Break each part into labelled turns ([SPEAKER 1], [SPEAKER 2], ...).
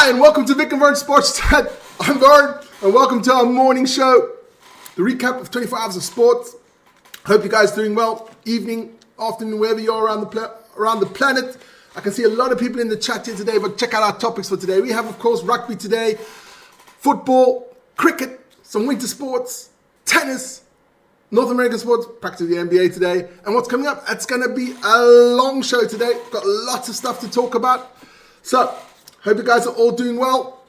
[SPEAKER 1] Hi, and welcome to Vik and Wern Sports Chat. I'm Wern, and welcome to our morning show, the recap of 24 hours of sports. Hope you guys are doing well. Evening, afternoon, wherever you are around the planet. I can see a lot of people in the chat here today, but check out our topics for today. We have, of course, rugby today, football, cricket, some winter sports, tennis, North American sports, practically the NBA today. And what's coming up? It's going to be a long show today. Got lots of stuff to talk about. So, hope you guys are all doing well.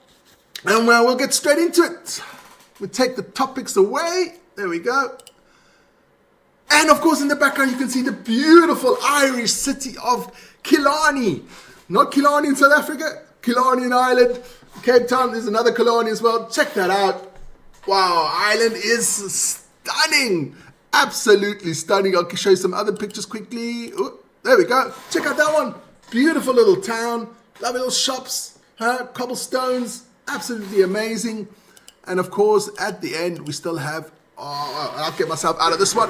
[SPEAKER 1] And we'll get straight into it. We'll take the topics away. There we go. And of course, in the background, you can see the beautiful Irish city of Killarney. Not Killarney in South Africa, Killarney in Ireland. Cape Town, there's another Killarney as well. Check that out. Wow, Ireland is stunning. Absolutely stunning. I'll show you some other pictures quickly. Ooh, there we go. Check out that one. Beautiful little town. Lovely little shops. Cobblestones. Absolutely amazing. And of course, at the end, we still have... Oh, I'll get myself out of this one.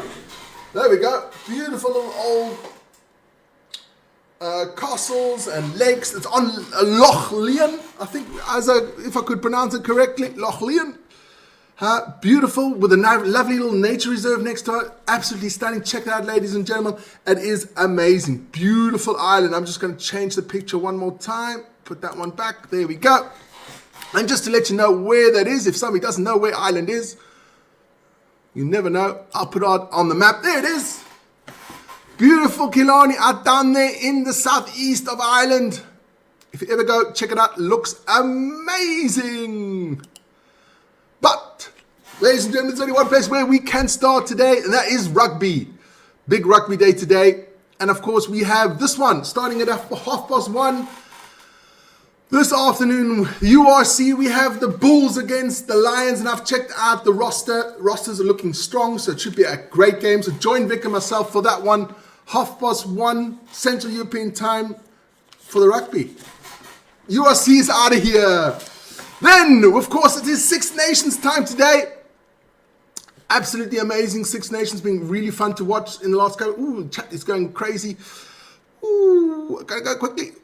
[SPEAKER 1] There we go. Beautiful little old castles and lakes. It's on Loch Leon, I think, if I could pronounce it correctly. Loch Leon. Beautiful, with a lovely little nature reserve next to it. Absolutely stunning. Check it out, ladies and gentlemen. It is amazing. Beautiful island. I'm just going to change the picture one more time. Put that one back. There we go. And just to let you know where that is, if somebody doesn't know where Ireland is, you never know. I'll put it on the map. There it is. Beautiful Killarney out down there in the southeast of Ireland. If you ever go, check it out. Looks amazing. But, ladies and gentlemen, there's only one place where we can start today, and that is rugby. Big rugby day today. And of course, we have this one starting at 1:30. This afternoon, URC, we have the Bulls against the Lions, and I've checked out the roster. Rosters are looking strong, so it should be a great game. So join Vik and myself for that one. 1:30 Central European time for the rugby. URC is out of here. Then, of course, it is Six Nations time today. Absolutely amazing. Six Nations being really fun to watch in the last couple. Ooh, chat is going crazy. Ooh, gotta go quickly.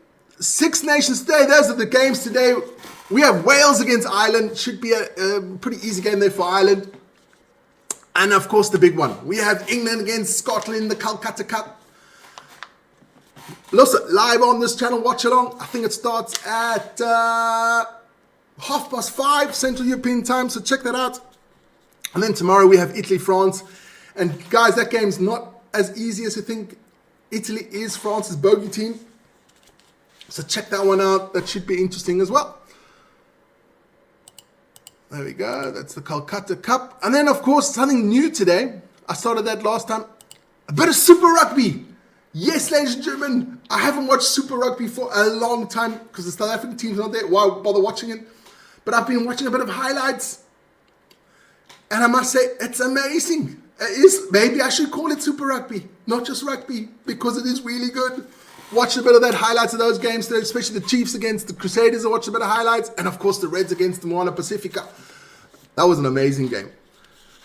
[SPEAKER 1] Six Nations today. Those are the games today. We have Wales against Ireland. Should be a pretty easy game there for Ireland. And of course, the big one. We have England against Scotland in the Calcutta Cup. Listen, live on this channel, watch along. I think it starts at 5:30 Central European time. So check that out. And then tomorrow we have Italy, France. And guys, that game's not as easy as you think. Italy is France's bogey team. So check that one out. That should be interesting as well. There we go. That's the Calcutta Cup. And then, of course, something new today. I started that last time. A bit of Super Rugby. Yes, ladies and gentlemen. I haven't watched Super Rugby for a long time because the South African team's not there. Why bother watching it? But I've been watching a bit of highlights. And I must say, it's amazing. It is. Maybe I should call it Super Rugby, not just rugby, because it is really good. Watch a bit of that highlights of those games today, especially the Chiefs against the Crusaders. I watched a bit of highlights. And of course, the Reds against the Moana Pacifica. That was an amazing game.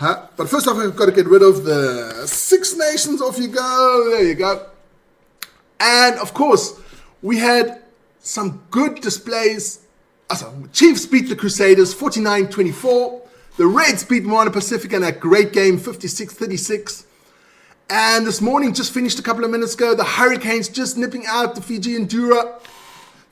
[SPEAKER 1] But first off, I've got to get rid of the Six Nations. Off you go. There you go. And of course, we had some good displays. Chiefs beat the Crusaders 49-24. The Reds beat Moana Pacifica in a great game, 56-36. And this morning, just finished a couple of minutes ago, the Hurricanes just nipping out the Fijian Dura,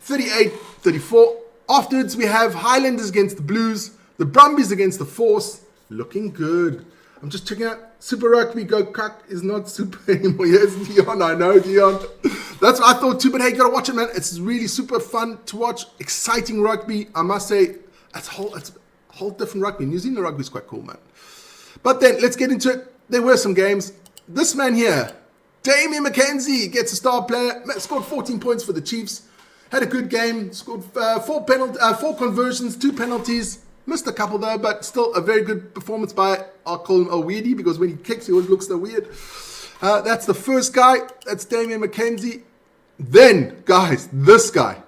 [SPEAKER 1] 38-34. Afterwards, we have Highlanders against the Blues, the Brumbies against the Force, looking good. I'm just checking out Super Rugby. Go Cuck is not super anymore. Yes, Dion, I know, Dion. That's what I thought too, but hey, you gotta watch it, man. It's really super fun to watch. Exciting rugby, I must say. It's a whole different rugby. New Zealand rugby is quite cool, man. But then, let's get into it. There were some games. This man here, Damian McKenzie, gets a star player. Scored 14 points for the Chiefs. Had a good game. Scored 4 conversions, 2 penalties. Missed a couple though, but still a very good performance by, I'll call him a weirdy, because when he kicks, he always looks so weird. That's the first guy. That's Damian McKenzie. Then, guys, this guy.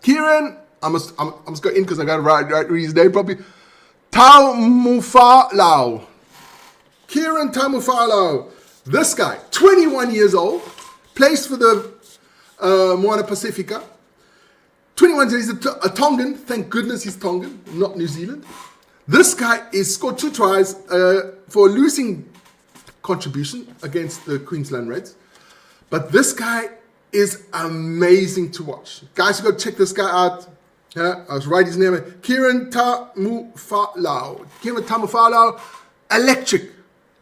[SPEAKER 1] Kieran, I must go in because I got to write his name properly. Taumufalau. Kieran Taumufalau. This guy, 21 years old, plays for the Moana Pacifica. 21 years, he's a Tongan. Thank goodness he's Tongan, not New Zealand. This guy is scored 2 tries for a losing contribution against the Queensland Reds. But this guy is amazing to watch. Guys, you got to check this guy out. Yeah, I was writing his name. Kieran Tamufalau. Electric.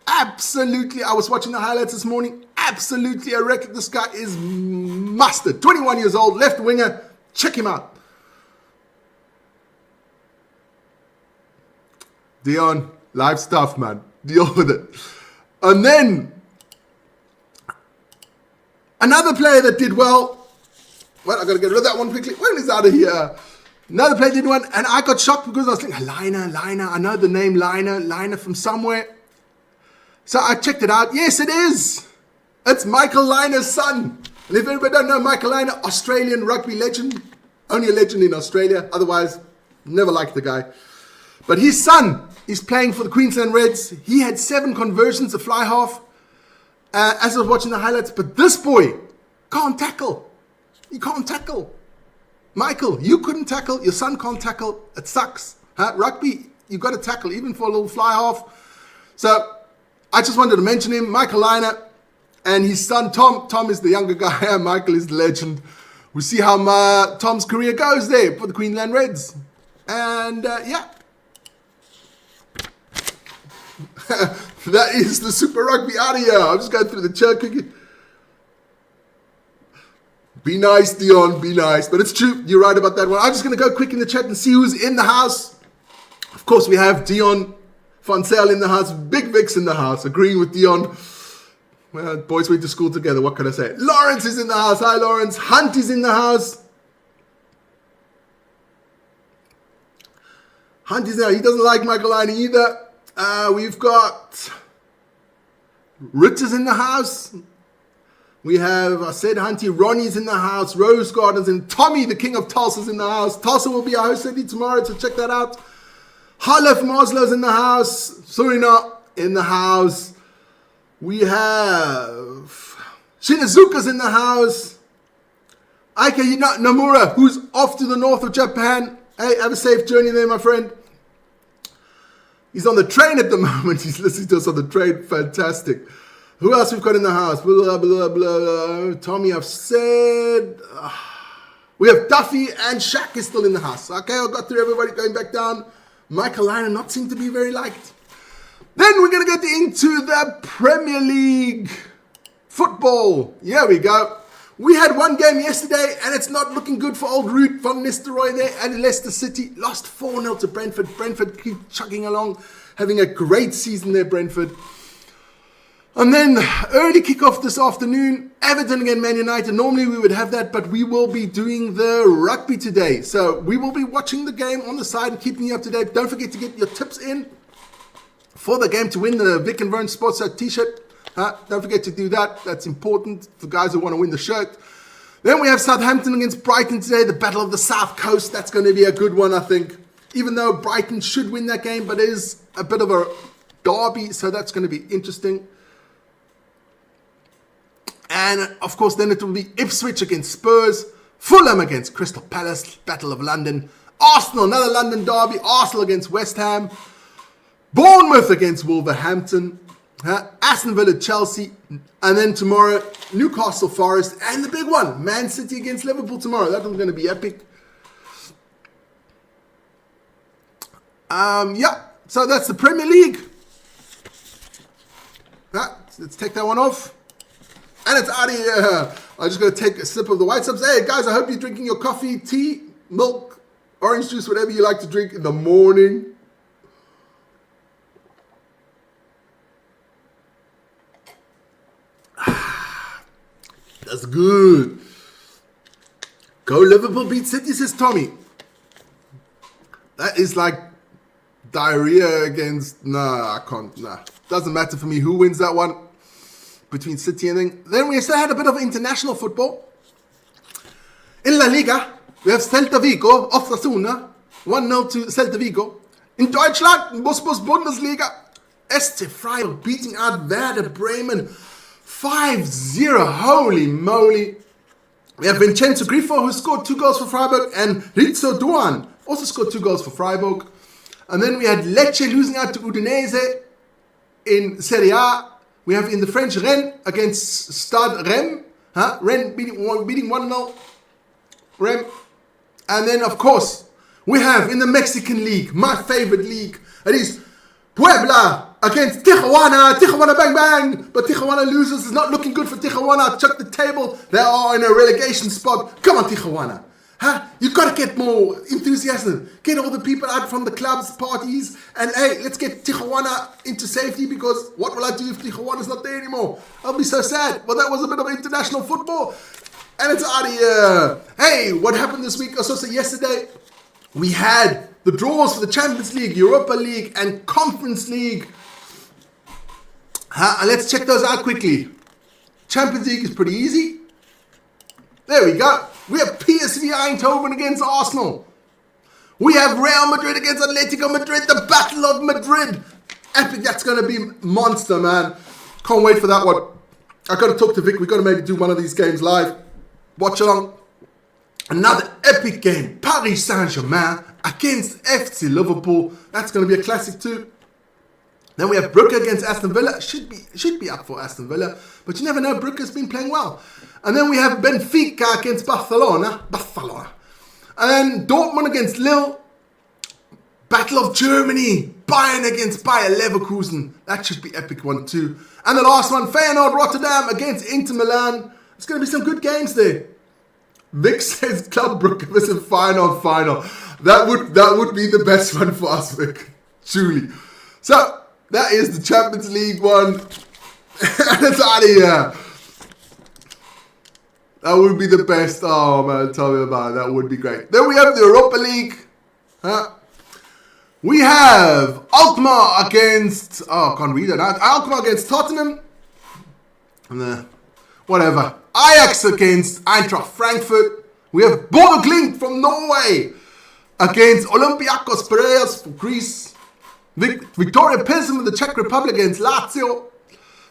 [SPEAKER 1] Absolutely. I was watching the highlights this morning. Absolutely. I reckon this guy is mustard. 21 years old, left winger. Check him out. Dion, live stuff, man. Deal with it. And then, another player that did well. Well, I got to get rid of that one quickly. When is out of here? Another player did one, and I got shocked because I was thinking, Liner. I know the name Liner from somewhere. So I checked it out. Yes, it is. It's Michael Liner's son. And if anybody don't know Michael Liner, Australian rugby legend. Only a legend in Australia. Otherwise, never liked the guy. But his son is playing for the Queensland Reds. He had 7 conversions, a fly half, as I was watching the highlights. But this boy can't tackle. He can't tackle. Michael, you couldn't tackle. Your son can't tackle. It sucks. Rugby, you've got to tackle, even for a little fly half. So I just wanted to mention him, Michael Liner, and his son Tom. Tom is the younger guy. Michael is the legend. We'll see how Tom's career goes there for the Queensland Reds. And yeah. That is the Super Rugby out of here. I'm just going through the chat quickly. Be nice, Dion, be nice. But it's true, you're right about that one. I'm just going to go quick in the chat and see who's in the house. Of course, we have Dion Fonsell in the house. Big Vic's in the house, agreeing with Dion. Well, boys went to school together, what can I say? Lawrence is in the house. Hi, Lawrence. Hunt is in the house. Hunt is there. He doesn't like Michael Liner either. We've got Ritter's in the house. We have, I said, Hunty, Ronnie's in the house. Rose Gardens and Tommy, the king of Tulsa's in the house. Tulsa will be our host city tomorrow, so check that out. Harlef Maslow's in the house. Surina in the house. We have Shinazuka's in the house. Aika Nomura, who's off to the north of Japan. Hey, have a safe journey there, my friend. He's on the train at the moment. He's listening to us on the train. Fantastic. Who else we've got in the house? Blah, blah, blah. Tommy, I've said. We have Duffy and Shaq is still in the house. Okay, I got through everybody going back down. Michael Liner not seem to be very liked. Then we're going to get into the Premier League football. Here we go. We had one game yesterday, and it's not looking good for old Ruud van Nistelrooy there. And Leicester City lost 4-0 to Brentford. Brentford keep chugging along, having a great season there, Brentford. And then early kickoff this afternoon, Everton against Man United. Normally we would have that, but we will be doing the rugby today. So we will be watching the game on the side and keeping you up to date. Don't forget to get your tips in for the game to win the Vik and Wern Sports t-shirt. Don't forget to do that. That's important for guys who want to win the shirt. Then we have Southampton against Brighton today, the Battle of the South Coast. That's going to be a good one, I think. Even though Brighton should win that game, but it is a bit of a derby, so that's going to be interesting. And, of course, then it will be Ipswich against Spurs, Fulham against Crystal Palace, Battle of London, Arsenal, another London derby, Arsenal against West Ham, Bournemouth against Wolverhampton, Aston Villa, Chelsea, and then tomorrow, Newcastle Forest, and the big one, Man City against Liverpool tomorrow. That one's going to be epic. Yeah, so that's the Premier League. Let's take that one off. And it's out of here. I'm just going to take a sip of the white subs. Hey, guys, I hope you're drinking your coffee, tea, milk, orange juice, whatever you like to drink in the morning. That's good. Go Liverpool beat City, says Tommy. That is like diarrhea against... Nah, I can't. Nah. Doesn't matter for me who wins that one. Between City and then we still had a bit of international football. In La Liga, we have Celta Vigo, Osasuna, 1-0 to Celta Vigo. In Deutschland, Bundesliga, SC Freiburg beating out Werder Bremen 5-0. Holy moly. We have Vincenzo Grifo, who scored 2 goals for Freiburg, and Rizzo Duan also scored 2 goals for Freiburg. And then we had Lecce losing out to Udinese in Serie A. We have in the French Rennes against Stade Rennes. Rennes beating 1-0. Rennes. And then, of course, we have in the Mexican League, my favorite league, it is Puebla against Tijuana. Tijuana bang bang. But Tijuana loses. It's not looking good for Tijuana. Chuck the table. They are in a relegation spot. Come on, Tijuana. You got to get more enthusiasm. Get all the people out from the clubs, parties. And hey, let's get Tijuana into safety, because what will I do if Tijuana's not there anymore? I'll be so sad. Well, that was a bit of international football. And it's out of here. Hey, what happened this week? So yesterday, we had the draws for the Champions League, Europa League, and Conference League. And let's check those out quickly. Champions League is pretty easy. There we go. We have PSV Eindhoven against Arsenal. We have Real Madrid against Atletico Madrid. The Battle of Madrid. Epic. That's going to be monster, man. Can't wait for that one. I got to talk to Vik. We got to maybe do one of these games live. Watch along. Another epic game. Paris Saint-Germain against FC Liverpool. That's going to be a classic too. Then we have Brugge against Aston Villa. Should be up for Aston Villa. But you never know. Brugge's been playing well. And then we have Benfica against Barcelona. And then Dortmund against Lille. Battle of Germany. Bayern against Bayer Leverkusen. That should be epic one too. And the last one, Feyenoord Rotterdam against Inter Milan. It's going to be some good games there. Vik says Club Brugge versus final. That would be the best one for us, Vik. Truly. So, that is the Champions League one. And it's out of here. That would be the best. Oh, man, tell me about it. That would be great. Then we have the Europa League. We have Alkmaar against... Oh, I can't read it now. Alkmaar against Tottenham. And whatever. Ajax against Eintracht Frankfurt. We have Bodo Glimt from Norway against Olympiakos Piraeus from Greece. Victoria Pilsen from the Czech Republic against Lazio.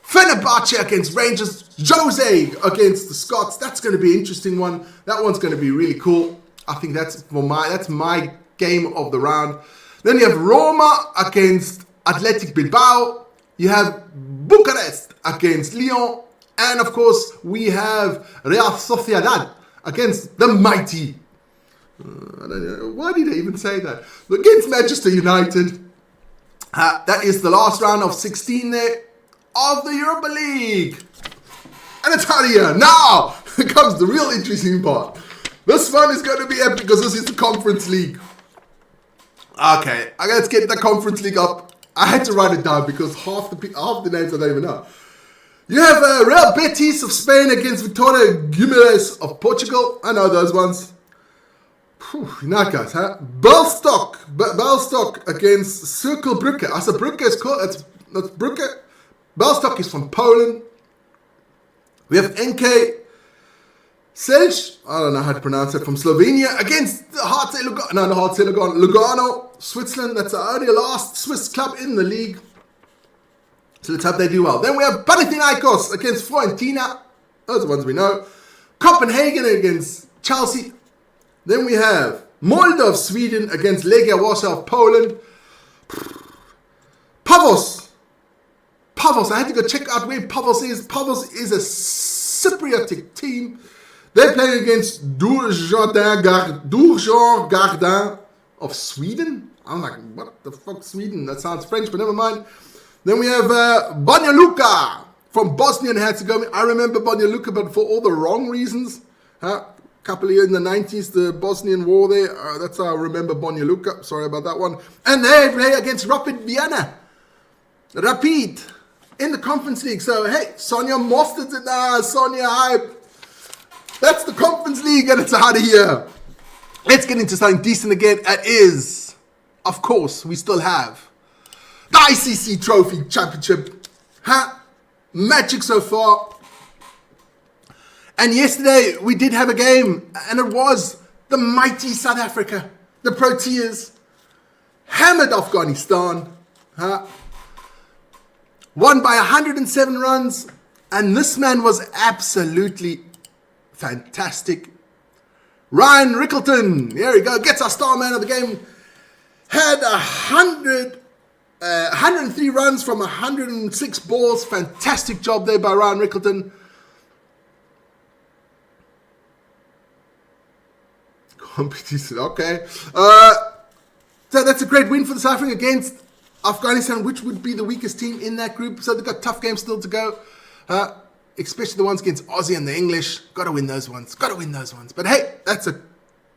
[SPEAKER 1] Fenerbahce against Rangers. Jose against the Scots. That's going to be an interesting one. That one's going to be really cool. I think that's my game of the round. Then you have Roma against Athletic Bilbao. You have Bucharest against Lyon. And of course, we have Real Sociedad against the mighty. I don't know. Why did I even say that? Against Manchester United. That is the last round of 16 there of the Europa League. And it's out of here. Now comes the real interesting part. This one is going to be epic because this is the Conference League. Okay, let's get the Conference League up. I had to write it down because half the names I don't even know. You have Real Betis of Spain against Vitória Guimarães of Portugal. I know those ones. Not guys, huh? Białystok against Circle Brugge. I said Brugge is called. That's Brugge. Białystok is from Poland. We have NK Selj. I don't know how to pronounce it. From Slovenia against the Lugano, Switzerland. That's the only last Swiss club in the league. So let's hope they do well. Then we have Panathinaikos against Fiorentina. Those are the ones we know. Copenhagen against Chelsea. Then we have Molde of Sweden against Legia Warsaw of Poland. Pavos. I had to go check out where Pavos is. Pavos is a Cypriotic team. They're playing against Djurgården of Sweden. I'm like, what the fuck, Sweden? That sounds French, but never mind. Then we have Banja Luka from Bosnia and Herzegovina. I remember Banja Luka, but for all the wrong reasons. Couple of years in the 90s, the Bosnian war there. That's how I remember Banja Luka. Sorry about that one. And they play against Rapid Vienna. Rapid in the Conference League. So, hey, Sonia Mostard's in there. Sonia Hype. That's the Conference League, and it's out of here. Let's get into something decent again. It is, of course, we still have the ICC Trophy Championship. Magic so far. And yesterday, we did have a game, and it was the mighty South Africa, the Proteas, hammered Afghanistan, won by 107 runs, and this man was absolutely fantastic. Ryan Rickleton, here we go, gets our star man of the game. Had 103 runs from 106 balls. Fantastic job there by Ryan Rickleton. Competition, okay. So that's a great win for the South Africa against Afghanistan, which would be the weakest team in that group. So they've got tough games still to go. Especially the ones against Aussie and the English. Got to win those ones. But hey, that's a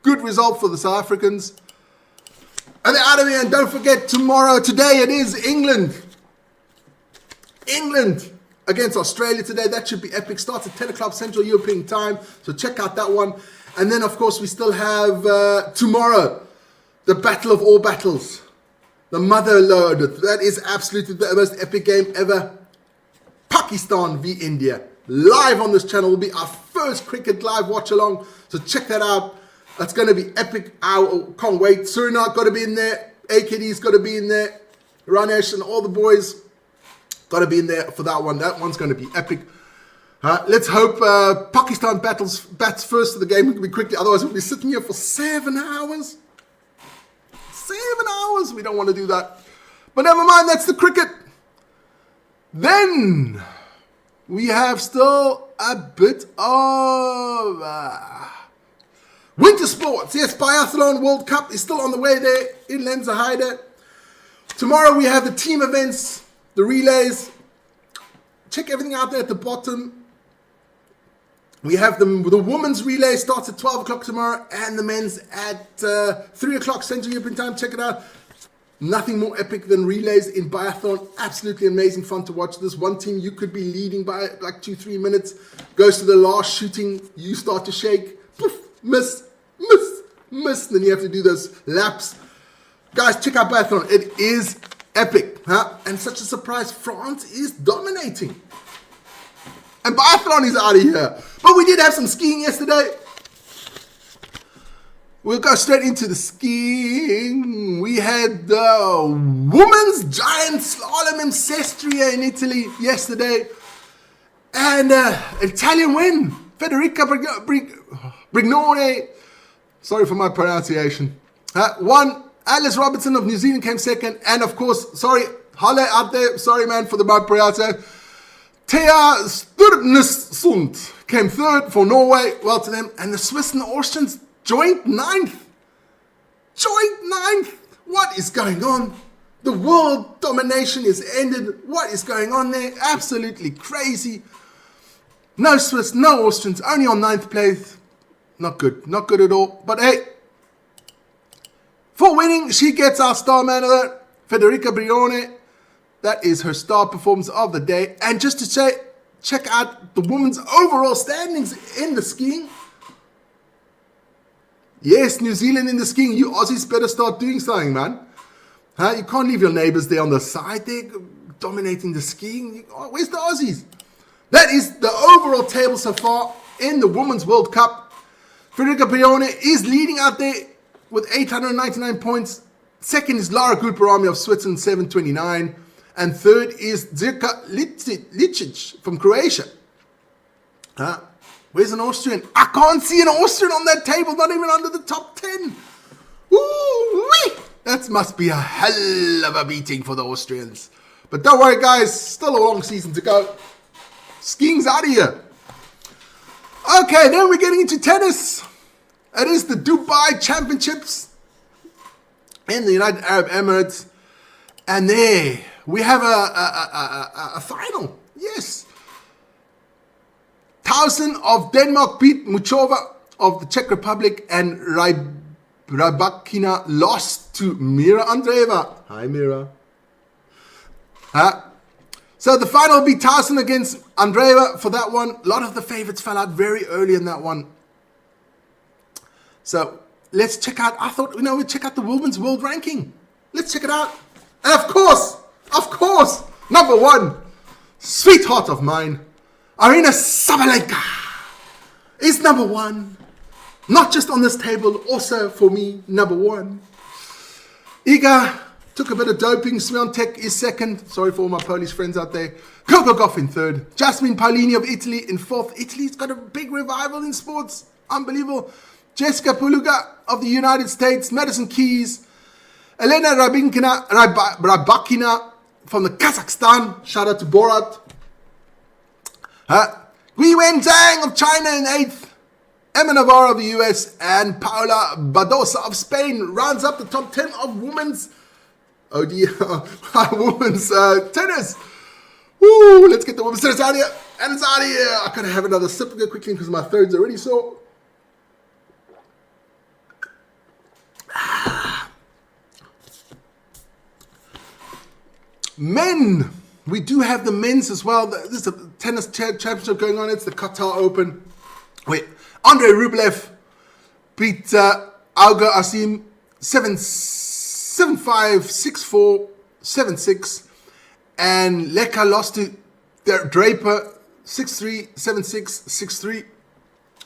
[SPEAKER 1] good result for the South Africans. And they're out of here. And don't forget, today it is England against Australia today. That should be epic. Starts at 10 o'clock Central European time. So check out that one. And then, of course, we still have tomorrow, the battle of all battles. The mother load. That is absolutely the most epic game ever. Pakistan v India. Live on this channel will be our first cricket live watch along. So check that out. That's going to be epic. I can't wait. Suriname got to be in there. AKD's got to be in there. Ranesh and all the boys got to be in there for that one. That one's going to be epic. Let's hope Pakistan bats first to the game quickly. Otherwise, we'll be sitting here for 7 hours. 7 hours. We don't want to do that. But never mind. That's the cricket. Then we have still a bit of winter sports. Yes, Biathlon World Cup is still on the way there in Lenzerheide. Tomorrow we have the team events, the relays. Check everything out there at the bottom. We have the women's relay starts at 12 o'clock tomorrow and the men's at 3 o'clock Central European time. Check it out. Nothing more epic than relays in biathlon. Absolutely amazing fun to watch. This one team you could be leading by like 2-3 minutes. Goes to the last shooting. You start to shake. Poof, miss. Then you have to do those laps. Guys, check out biathlon. It is epic. And such a surprise. France is dominating. And biathlon is out of here. But we did have some skiing yesterday. We'll go straight into the skiing. We had the women's giant slalom in Sestria in Italy yesterday. And Italian win. Federica Brignone. Sorry for my pronunciation. Won. Alice Robertson of New Zealand came second. And of course, sorry, Halle out there. Sorry, man, for the bad pronunciation. Thea Sturnesund came third for Norway. Well to them. And the Swiss and the Austrians joint ninth. What is going on? The world domination is ended. What is going on there? Absolutely crazy. No Swiss, no Austrians, only on ninth place. Not good at all. But hey, for winning, she gets our star man of that, Federica Brignone. That is her star performance of the day. And just to say, check out the women's overall standings in the skiing. Yes, New Zealand in the skiing. You Aussies better start doing something, man. You can't leave your neighbors there on the side. They're dominating the skiing. Where's the Aussies? That is the overall table so far in the Women's World Cup. Federica Brignone is leading out there with 899 points. Second is Lara Gulperami of Switzerland, 729. And third is Zirka Licic from Croatia. Where's an Austrian? I can't see an Austrian on that table, not even under the top 10. Woo-wee! That must be a hell of a beating for the Austrians. But don't worry, guys. Still a long season to go. Skiing's out of here. Okay, then we're getting into tennis. It is the Dubai Championships in the United Arab Emirates. And there we have a final. Yes. Tausen of Denmark beat Muchova of the Czech Republic, and Rybakina lost to Mira Andreeva. Hi, Mira. So the final will be Tausen against Andreeva for that one. A lot of the favorites fell out very early in that one. So let's check out, we'd check out the women's world ranking. Let's check it out. And of course, number one, sweetheart of mine, Arina Sabalenka is number one. Not just on this table, also for me, number one. Iga took a bit of doping. Swiatek is second. Sorry for all my Polish friends out there. Coco Gauff in third. Jasmine Paolini of Italy in fourth. Italy's got a big revival in sports. Unbelievable. Jessica Puluga of the United States. Madison Keys. Elena Rybakina from the Kazakhstan. Shout out to Borat. Gui Wenzhang of China in 8th. Emma Navarro of the US and Paula Badosa of Spain rounds up the top 10 of women's women's tennis. Woo, let's get the women's tennis out of here. And it's out of here. I gotta have another sip real quickly because my throat's already sore. Men. We do have the men's as well. There's a tennis championship going on. It's the Qatar Open. Wait, Andrei Rublev beat Auger Asim 7-5, 6-4, 7-6. And Leka lost to Draper 6-3, 7-6, 6-3.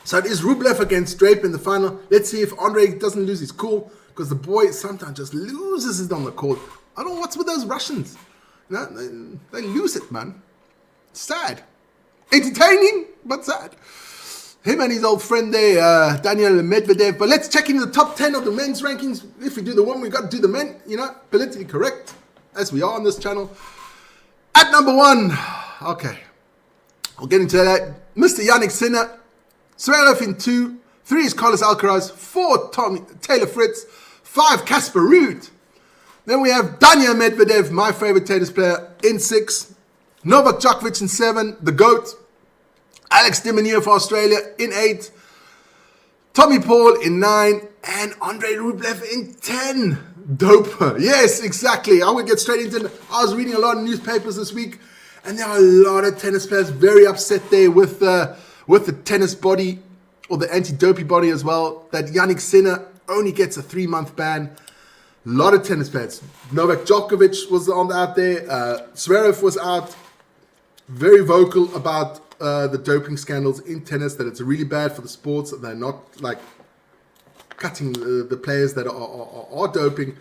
[SPEAKER 1] So it is Rublev against Draper in the final. Let's see if Andrei doesn't lose his cool, because the boy sometimes just loses it on the court. I don't know what's with those Russians. No, they lose it, man. Sad. Entertaining, but sad. Him and his old friend there, Daniel Medvedev. But let's check into the top 10 of the men's rankings. If we do the women, we got to do the men, politically correct, as we are on this channel. At number 1, okay, we'll get into that. Mr. Yannick Sinner, Zverev in 2, 3 is Carlos Alcaraz, 4 Taylor Fritz, 5 Casper Ruud. Then we have Daniel Medvedev, my favorite tennis player, in 6. Novak Djokovic in 7, the GOAT. Alex de Minaur for Australia in 8. Tommy Paul in 9. And Andrei Rublev in 10. Doper. Yes, exactly. I will get straight into it. I was reading a lot of newspapers this week, and there are a lot of tennis players very upset there with the tennis body, or the anti-doping body as well, that Yannick Sinner only gets a 3-month ban. A lot of tennis players. Novak Djokovic was out there. Zverev was out. Very vocal about the doping scandals in tennis, that it's really bad for the sports, and they're not like cutting the players that are doping.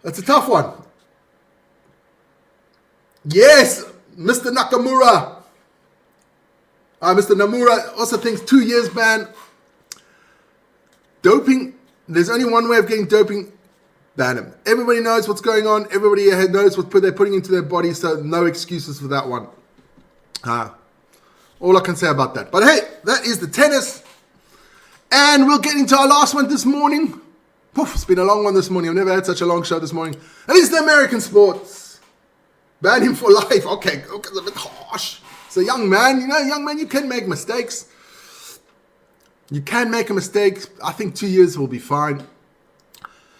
[SPEAKER 1] That's a tough one. Yes, Mr. Nakamura. Mr. Namura also thinks 2 years ban. Doping, there's only one way of getting doping. Ban him. Everybody knows what's going on. Everybody knows what they're putting into their body, so no excuses for that one. All I can say about that. But hey, that is the tennis. And we'll get into our last one this morning. Oof, it's been a long one this morning. I've never had such a long show this morning. And it's the American sports. Ban him for life. Okay, it's a bit harsh. So young man, you can make mistakes. You can make a mistake. I think 2 years will be fine.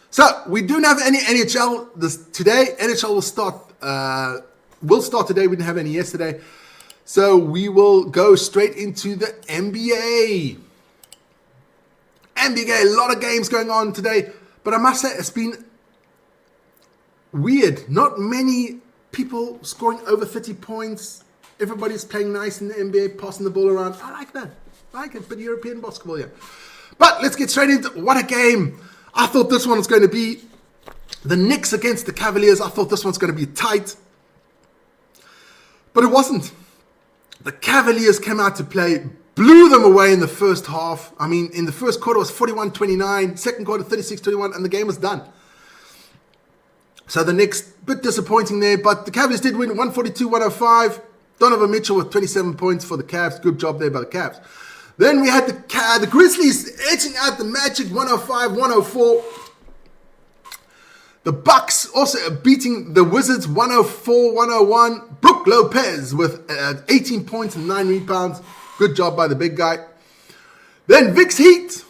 [SPEAKER 1] So we don't have any NHL today. NHL will start today. We didn't have any yesterday. So we will go straight into the NBA. NBA, a lot of games going on today. But I must say, it's been weird. Not many people scoring over 30 points. Everybody's playing nice in the NBA, passing the ball around. I like that. I like it. But European basketball, yeah. But let's get straight into what a game. I thought this one was going to be the Knicks against the Cavaliers. I thought this one's going to be tight. But it wasn't. The Cavaliers came out to play, blew them away in the first half. I mean, in the first quarter it was 41-29, second quarter 36-21, and the game was done. So the Knicks, bit disappointing there, but the Cavaliers did win 142-105. Donovan Mitchell with 27 points for the Cavs. Good job there by the Cavs. Then we had the Grizzlies edging out the Magic 105-104. The Bucks also beating the Wizards 104-101. Brook Lopez with 18 points and 9 rebounds. Good job by the big guy. Then Vic's Heat.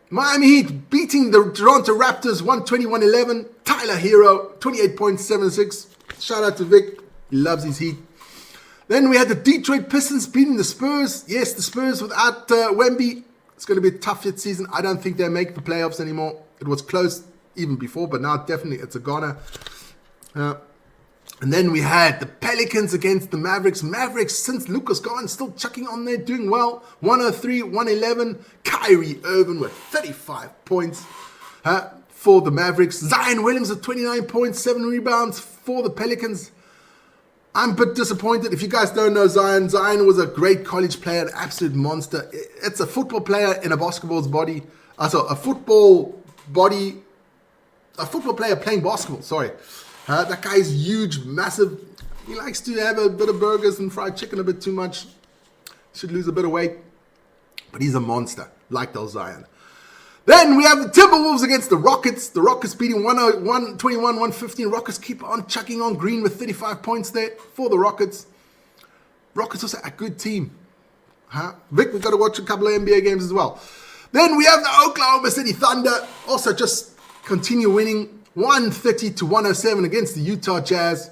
[SPEAKER 1] Miami Heat beating the Toronto Raptors 120-111. Tyler Hero, 28.76. Shout out to Vic. He loves his Heat. Then we had the Detroit Pistons beating the Spurs. Yes, the Spurs without Wemby. It's going to be a tough hit season. I don't think they make the playoffs anymore. It was close even before, but now definitely it's a goner. And then we had the Pelicans against the Mavericks. Mavericks, since Luka's gone, still chucking on there, doing well. 103-111. Kyrie Irving with 35 points. for the Mavericks. Zion Williams with 29 points, 7 rebounds for the Pelicans. I'm a bit disappointed. If you guys don't know Zion was a great college player, an absolute monster. It's a football player in a basketball's body. Also, a football player playing basketball, sorry. That guy is huge, massive. He likes to have a bit of burgers and fried chicken a bit too much. Should lose a bit of weight. But he's a monster, like those Zion. Then we have the Timberwolves against the Rockets. The Rockets beating 121-115. Rockets keep on chucking on Green with 35 points there for the Rockets. Rockets also a good team. Vic, we've got to watch a couple of NBA games as well. Then we have the Oklahoma City Thunder. Also just continue winning 130-107 against the Utah Jazz.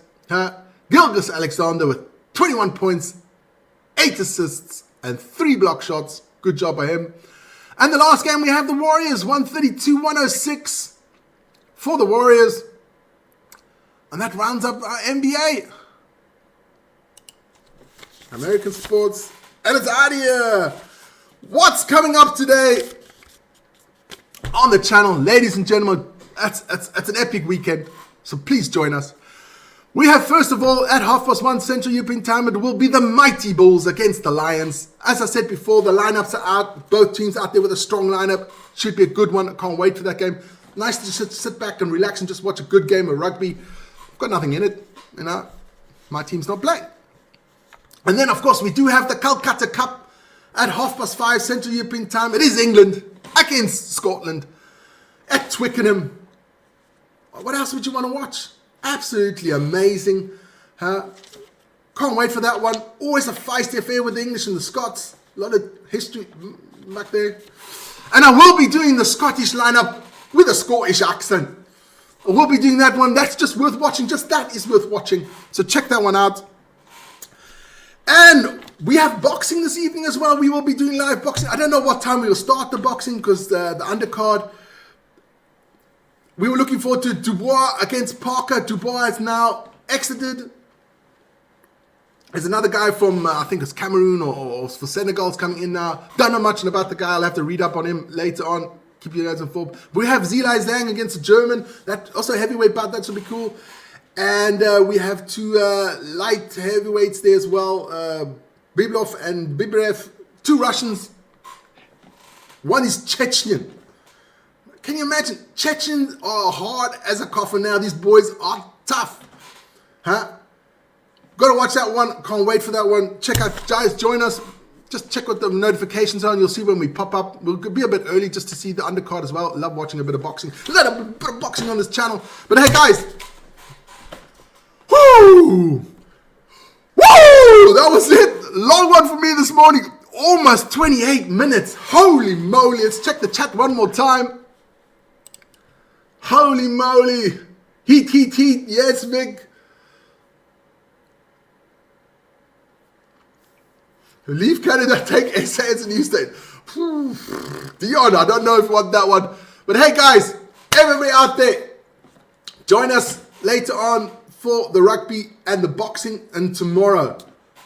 [SPEAKER 1] Gilgeous Alexander with 21 points, 8 assists, and 3 block shots. Good job by him. And the last game, we have the Warriors, 132-106 for the Warriors. And that rounds up our NBA. American sports. And it's out of here. What's coming up today on the channel? Ladies and gentlemen, that's an epic weekend. So please join us. We have, first of all, at 1:30 Central European Time, it will be the Mighty Bulls against the Lions. As I said before, the lineups are out. Both teams out there with a strong lineup. Should be a good one. I can't wait for that game. Nice to just sit back and relax and just watch a good game of rugby. Got nothing in it, you know. My team's not playing. And then, of course, we do have the Calcutta Cup at 5:30 Central European Time. It is England against Scotland at Twickenham. What else would you want to watch? Absolutely amazing. Can't wait for that one. Always a feisty affair with the English and the Scots. A lot of history back there. And I will be doing the Scottish lineup with a Scottish accent. I will be doing that one. That's just worth watching. Just that is worth watching. So check that one out. And we have boxing this evening as well. We will be doing live boxing. I don't know what time we will start the boxing because the undercard. We were looking forward to Dubois against Parker. Dubois is now exited. There's another guy from, I think it's Cameroon or for Senegal is coming in now. Don't know much about the guy. I'll have to read up on him later on. Keep you guys informed. We have Zilai Zhang against a German. That also a heavyweight bout. That should be cool. And we have 2 light heavyweights there as well. Biblov and Bibrev. 2 Russians. One is Chechnyan. Can you imagine? Chechens are hard as a coffin now. These boys are tough. Got to watch that one. Can't wait for that one. Check out, guys, join us. Just check what the notifications are and you'll see when we pop up. We'll be a bit early just to see the undercard as well. Love watching a bit of boxing. There's a bit of boxing on this channel. But hey, guys. Woo! Woo! That was it. Long one for me this morning. Almost 28 minutes. Holy moly. Let's check the chat one more time. Holy moly. Heat, heat, heat. Yes, Vic. Leave Canada, take SA as a new state. Dion, I don't know if you want that one. But hey, guys, everybody out there, join us later on for the rugby and the boxing. And tomorrow,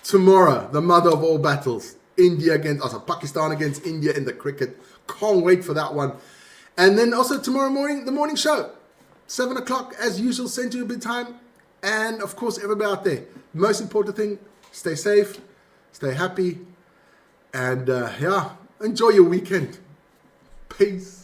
[SPEAKER 1] the mother of all battles, Pakistan against India in the cricket. Can't wait for that one. And then also tomorrow morning, the morning show, 7 o'clock as usual, Central European Time. And of course, everybody out there, most important thing, stay safe, stay happy, and enjoy your weekend. Peace.